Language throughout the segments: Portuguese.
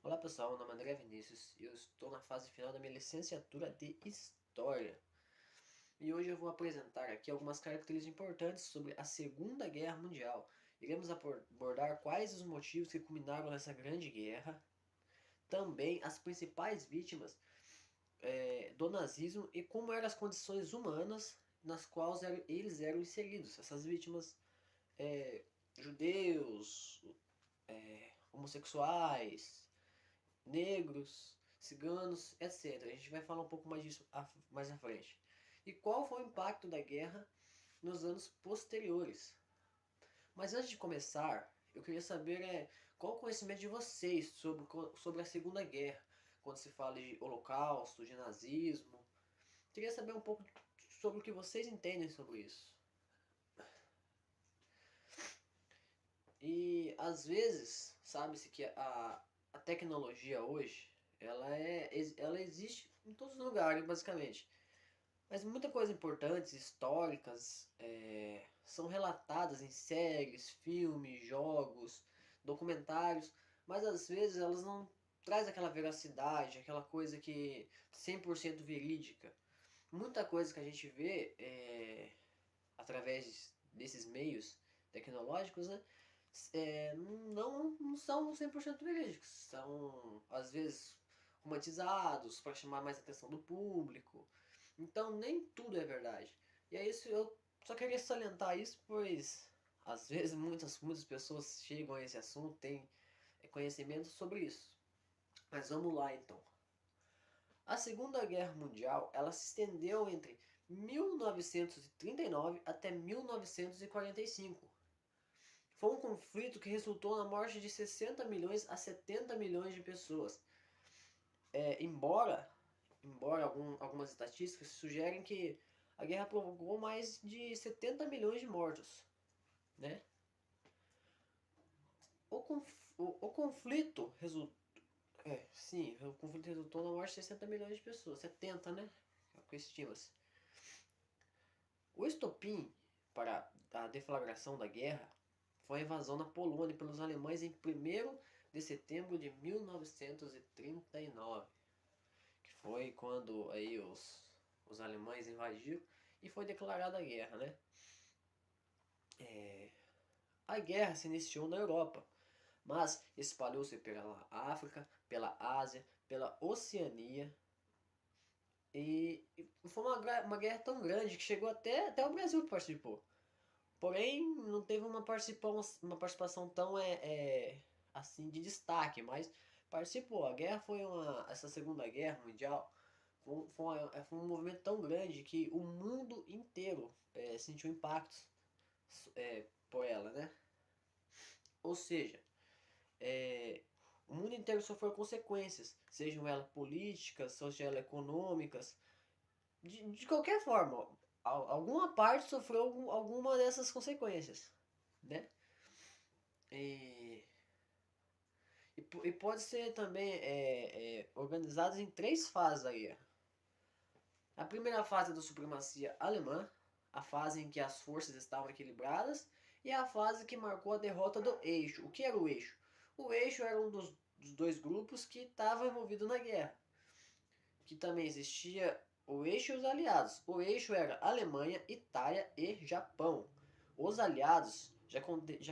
Olá pessoal, meu nome é André Vinícius e eu estou na fase final da minha licenciatura de História. E hoje eu vou apresentar aqui algumas características importantes sobre a Segunda Guerra Mundial. Iremos abordar quais os motivos que culminaram nessa grande guerra, também as principais vítimas do nazismo e como eram as condições humanas nas quais eles eram inseridos. Essas vítimas, judeus, homossexuais, negros, ciganos, etc. A gente vai falar um pouco mais disso mais à frente. E qual foi o impacto da guerra nos anos posteriores? Mas antes de começar, eu queria saber qual o conhecimento de vocês sobre a Segunda Guerra, quando se fala de holocausto, de nazismo. Queria saber um pouco sobre o que vocês entendem sobre isso. E às vezes, sabe-se que a tecnologia hoje, ela existe em todos os lugares, basicamente. Mas muita coisa importantes, históricas, são relatadas em séries, filmes, jogos, documentários, mas às vezes elas não traz aquela veracidade, aquela coisa que 100% verídica. Muita coisa que a gente vê através desses meios tecnológicos, né, não são 100% verídicos. São, às vezes, romantizados para chamar mais a atenção do público. Então, nem tudo é verdade. E é isso, eu só queria salientar isso, pois às vezes muitas pessoas chegam a esse assunto, têm conhecimento sobre isso. Mas vamos lá então. A Segunda Guerra Mundial, ela se estendeu entre 1939 até 1945. Foi um conflito que resultou na morte de 60 milhões a 70 milhões de pessoas. Embora algumas estatísticas sugerem que a guerra provocou mais de 70 milhões de mortos, né? O conflito resultou... sim, o conflito resultou na morte de 60 milhões de pessoas. 70, né? É o que estima-se. O estopim para a deflagração da guerra foi a invasão na Polônia pelos alemães em 1º de setembro de 1939, que foi quando aí os alemães invadiram e foi declarada a guerra, né? A guerra se iniciou na Europa, mas espalhou-se pela África, pela Ásia, pela Oceania e foi uma guerra tão grande que chegou até o Brasil que participou. Porém, não teve uma participação tão assim de destaque, mas participou. A guerra foi essa Segunda Guerra Mundial foi um movimento tão grande que o mundo inteiro sentiu impactos por ela, né? Ou seja, o mundo inteiro sofreu consequências, sejam elas políticas, sejam elas econômicas, de qualquer forma, alguma parte sofreu alguma dessas consequências, né? E, e pode ser também organizadas em 3 fases a guerra. A primeira fase é da supremacia alemã, a fase em que as forças estavam equilibradas, e a fase que marcou a derrota do eixo. O que era o eixo? O eixo era um dos 2 grupos que estavam envolvidos na guerra, que também existia o eixo e os aliados. O eixo era Alemanha, Itália e Japão. Os aliados já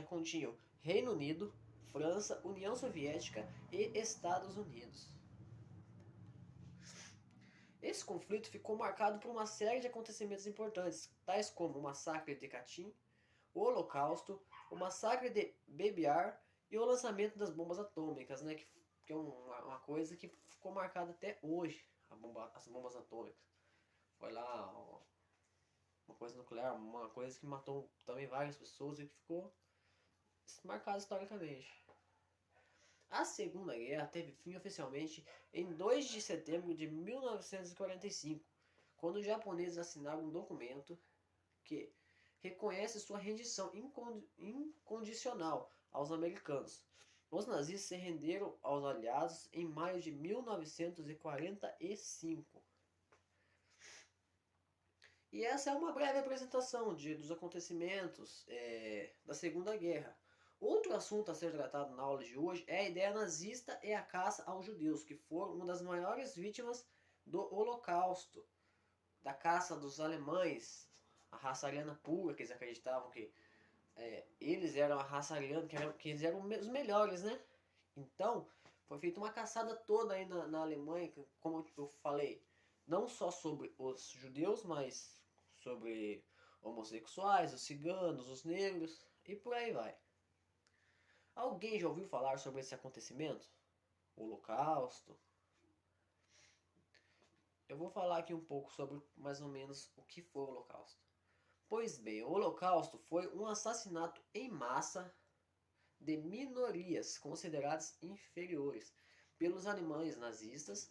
continham Reino Unido, França, União Soviética e Estados Unidos. Esse conflito ficou marcado por uma série de acontecimentos importantes, tais como o massacre de Katyn, o Holocausto, o massacre de Baby Yar e o lançamento das bombas atômicas, né, que é uma coisa que ficou marcada até hoje, as bombas atômicas. Foi lá uma coisa nuclear, uma coisa que matou também várias pessoas e que ficou marcada historicamente. A Segunda Guerra teve fim oficialmente em 2 de setembro de 1945, quando os japoneses assinaram um documento que reconhece sua rendição incondicional aos americanos. Os nazistas se renderam aos aliados em maio de 1945. E essa é uma breve apresentação dos acontecimentos da Segunda Guerra. Outro assunto a ser tratado na aula de hoje é a ideia nazista e a caça aos judeus, que foram uma das maiores vítimas do Holocausto, da caça dos alemães, a raça ariana pura, que eles acreditavam que eles eram a raça ariana, que eles eram os melhores, né? Então, foi feita uma caçada toda aí na Alemanha, como eu falei, não só sobre os judeus, mas sobre homossexuais, os ciganos, os negros e por aí vai. Alguém já ouviu falar sobre esse acontecimento? O Holocausto? Eu vou falar aqui um pouco sobre mais ou menos o que foi o Holocausto. Pois bem, o Holocausto foi um assassinato em massa de minorias consideradas inferiores pelos alemães nazistas.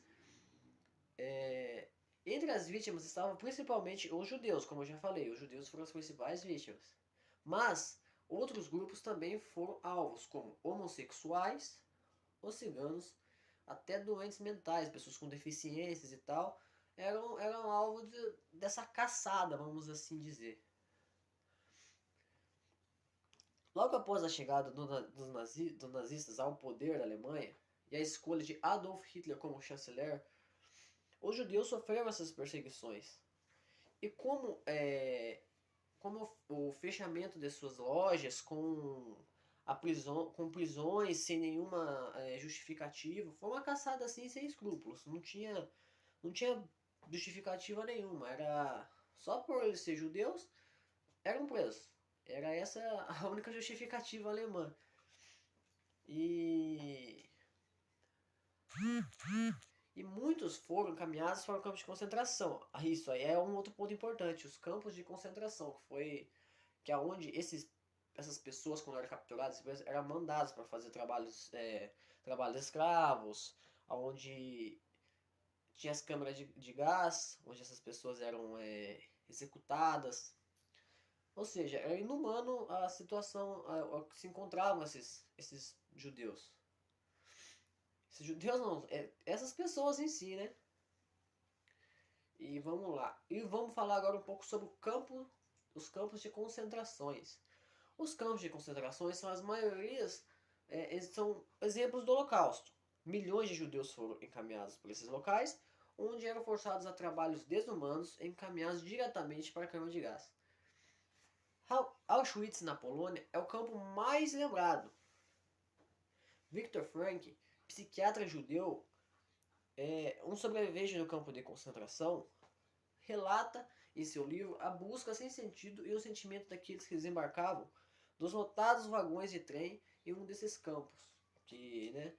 Entre as vítimas estavam principalmente os judeus, como eu já falei, os judeus foram as principais vítimas. Mas outros grupos também foram alvos, como homossexuais, os ciganos, até doentes mentais, pessoas com deficiências e tal, eram alvo dessa caçada, vamos assim dizer. Logo após a chegada dos nazistas ao poder da Alemanha e a escolha de Adolf Hitler como chanceler, os judeus sofreram essas perseguições. E como o fechamento de suas lojas com prisões sem nenhuma justificativa, foi uma caçada assim sem escrúpulos. Não tinha justificativa nenhuma. Era só por eles ser judeus, eram presos. Era essa a única justificativa alemã. E muitos foram encaminhados para o campo de concentração. Isso aí é um outro ponto importante, os campos de concentração, que é onde essas pessoas, quando eram capturadas, eram mandadas para fazer trabalhos escravos, onde tinha as câmaras de gás, onde essas pessoas eram executadas. Ou seja, era inumano a situação a que se encontravam esses judeus. Esses judeus não, essas pessoas em si, né? E vamos lá. E vamos falar agora um pouco sobre os campos de concentrações. Os campos de concentrações são as maiorias, eles são exemplos do Holocausto. Milhões de judeus foram encaminhados por esses locais, onde eram forçados a trabalhos desumanos e encaminhados diretamente para a câmara de gás. Auschwitz, na Polônia, é o campo mais lembrado. Viktor Frankl, psiquiatra judeu, um sobrevivente do campo de concentração, relata em seu livro a busca sem sentido e o sentimento daqueles que desembarcavam dos lotados vagões de trem em um desses campos. Que, né,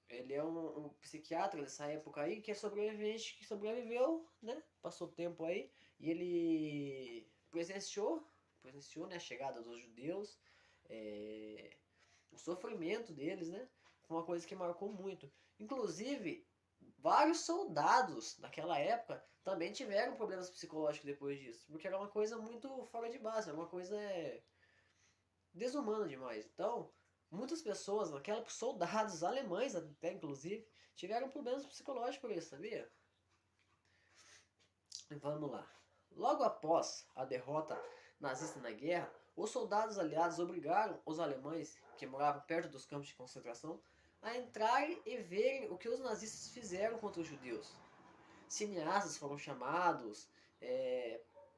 ele é um psiquiatra dessa época aí que é sobrevivente, que sobreviveu, né, passou tempo aí, e ele presenciou, né, a chegada dos judeus, o sofrimento deles, né, foi uma coisa que marcou muito. Inclusive, vários soldados naquela época também tiveram problemas psicológicos depois disso, porque era uma coisa muito fora de base, era uma coisa desumana demais. Então, muitas pessoas, soldados alemães até inclusive, tiveram problemas psicológicos por isso, sabia? Vamos lá. Logo após a derrota nazista na guerra, os soldados aliados obrigaram os alemães que moravam perto dos campos de concentração a entrarem e verem o que os nazistas fizeram contra os judeus. Cineastas foram chamados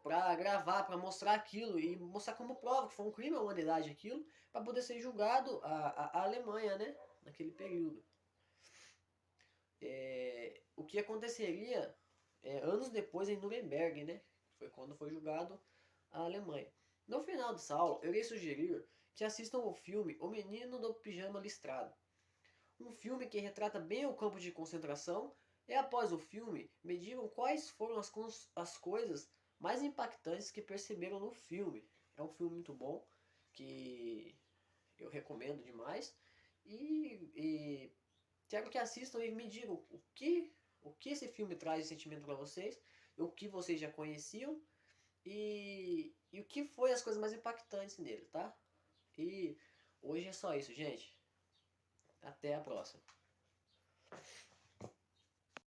para gravar, para mostrar aquilo e mostrar como prova que foi um crime à humanidade aquilo, para poder ser julgado a Alemanha, né, naquele período. O que aconteceria anos depois em Nuremberg, né, foi quando foi julgado a Alemanha. No final dessa aula, eu irei sugerir que assistam o filme O Menino do Pijama Listrado. Um filme que retrata bem o campo de concentração, e após o filme, me digam quais foram as coisas mais impactantes que perceberam no filme. É um filme muito bom, que eu recomendo demais, e quero que assistam e me digam o que esse filme traz de sentimento para vocês, o que vocês já conheciam, e o que foi as coisas mais impactantes nele, tá? E hoje é só isso, gente. Até a próxima.